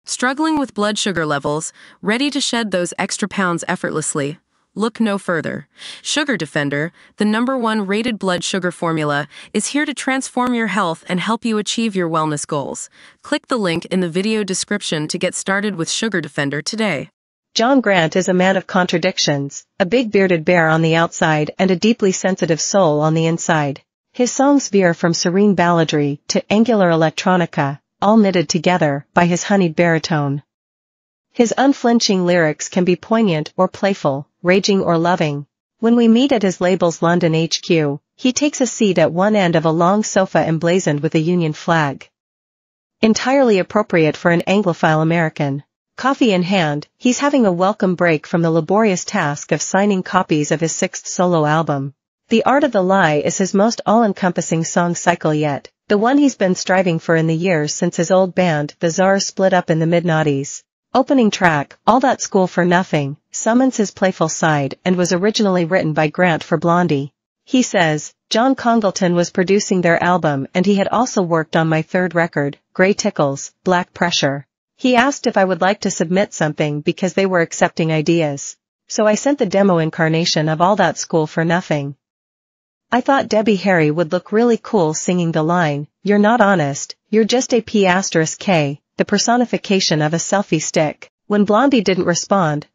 Struggling with blood sugar levels, ready to shed those extra pounds effortlessly? Look no further. Sugar Defender, the #1 rated blood sugar formula, is here to transform your health and help you achieve your wellness goals. Click the link in the video description to get started with Sugar Defender today. John Grant is a man of contradictions, a big bearded bear on the outside and a deeply sensitive soul on the inside. His songs veer from serene balladry to angular electronica, all knitted together by his honeyed baritone. His unflinching lyrics can be poignant or playful, raging or loving. When we meet at his label's London HQ, he takes a seat at one end of a long sofa emblazoned with a Union flag. Entirely appropriate for an Anglophile American. Coffee in hand, he's having a welcome break from the laborious task of signing copies of his 6th solo album. The Art of the Lie is his most all-encompassing song cycle yet, the one he's been striving for in the years since his old band, The Czars, split up in the mid-noughties. Opening track, All That School for Nothing, summons his playful side and was originally written by Grant for Blondie. He says, John Congleton was producing their album and he had also worked on my 3rd record, Grey Tickles, Black Pressure. He asked if I would like to submit something because they were accepting ideas. So I sent the demo incarnation of All That School for Nothing. I thought Debbie Harry would look really cool singing the line, "You're not honest, you're just a P*K, the personification of a selfie stick." When Blondie didn't respond,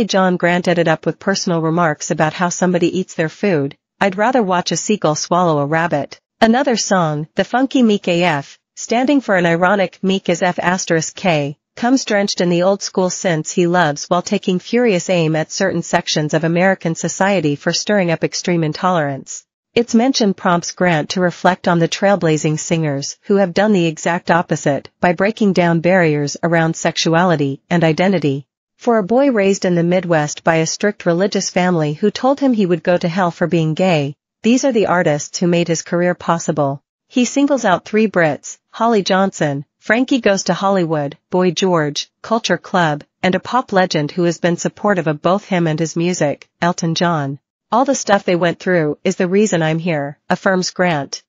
John Grant ended up with personal remarks about how somebody eats their food. I'd rather watch a seagull swallow a rabbit. Another song, The Funky Meek AF, standing for an ironic meek as F*K, comes drenched in the old school synths he loves while taking furious aim at certain sections of American society for stirring up extreme intolerance. Its mention prompts Grant to reflect on the trailblazing singers who have done the exact opposite by breaking down barriers around sexuality and identity. For a boy raised in the Midwest by a strict religious family who told him he would go to hell for being gay, these are the artists who made his career possible. He singles out 3 Brits, Holly Johnson, Frankie Goes to Hollywood, Boy George, Culture Club, and a pop legend who has been supportive of both him and his music, Elton John. All the stuff they went through is the reason I'm here, affirms Grant.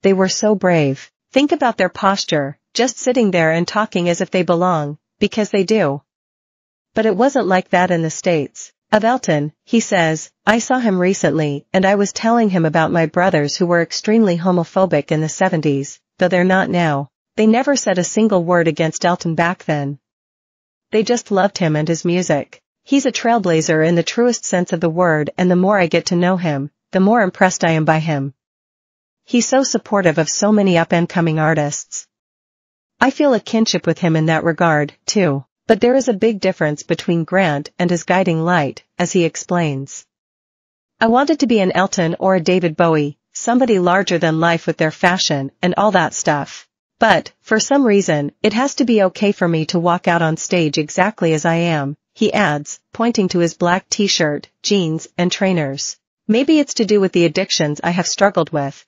They were so brave. Think about their posture, just sitting there and talking as if they belong, because they do. But it wasn't like that in the States. Of Elton, he says, I saw him recently and I was telling him about my brothers who were extremely homophobic in the 70s, though they're not now. They never said a single word against Elton back then. They just loved him and his music. He's a trailblazer in the truest sense of the word, and the more I get to know him, the more impressed I am by him. He's so supportive of so many up-and-coming artists. I feel a kinship with him in that regard, too. But there is a big difference between Grant and his guiding light, as he explains. I wanted to be an Elton or a David Bowie, somebody larger than life with their fashion and all that stuff. But, for some reason, it has to be okay for me to walk out on stage exactly as I am, he adds, pointing to his black t-shirt, jeans, and trainers. Maybe it's to do with the addictions I have struggled with.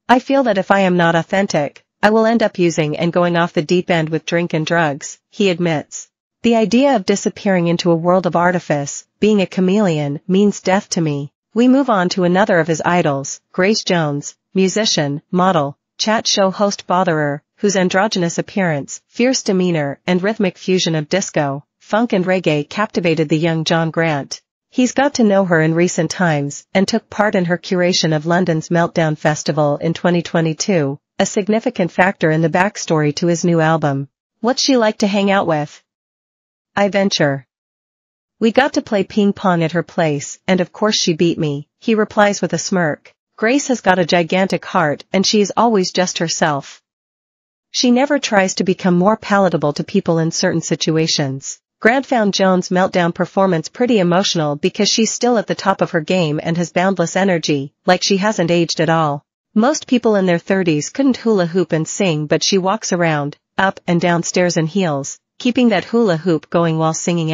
I feel that if I am not authentic, I will end up using and going off the deep end with drink and drugs, he admits. The idea of disappearing into a world of artifice, being a chameleon, means death to me. We move on to another of his idols, Grace Jones, musician, model, chat show host botherer, whose androgynous appearance, fierce demeanor, and rhythmic fusion of disco, funk and reggae captivated the young John Grant. He's got to know her in recent times, and took part in her curation of London's Meltdown Festival in 2022, a significant factor in the backstory to his new album. What's she like to hang out with? I venture. We got to play ping pong at her place, and of course she beat me, he replies with a smirk. Grace has got a gigantic heart and she is always just herself. She never tries to become more palatable to people in certain situations. Grant found Jones' Meltdown performance pretty emotional because she's still at the top of her game and has boundless energy, like she hasn't aged at all. Most people in their 30s couldn't hula hoop and sing, but she walks around, up and down stairs in heels, keeping that hula hoop going while singing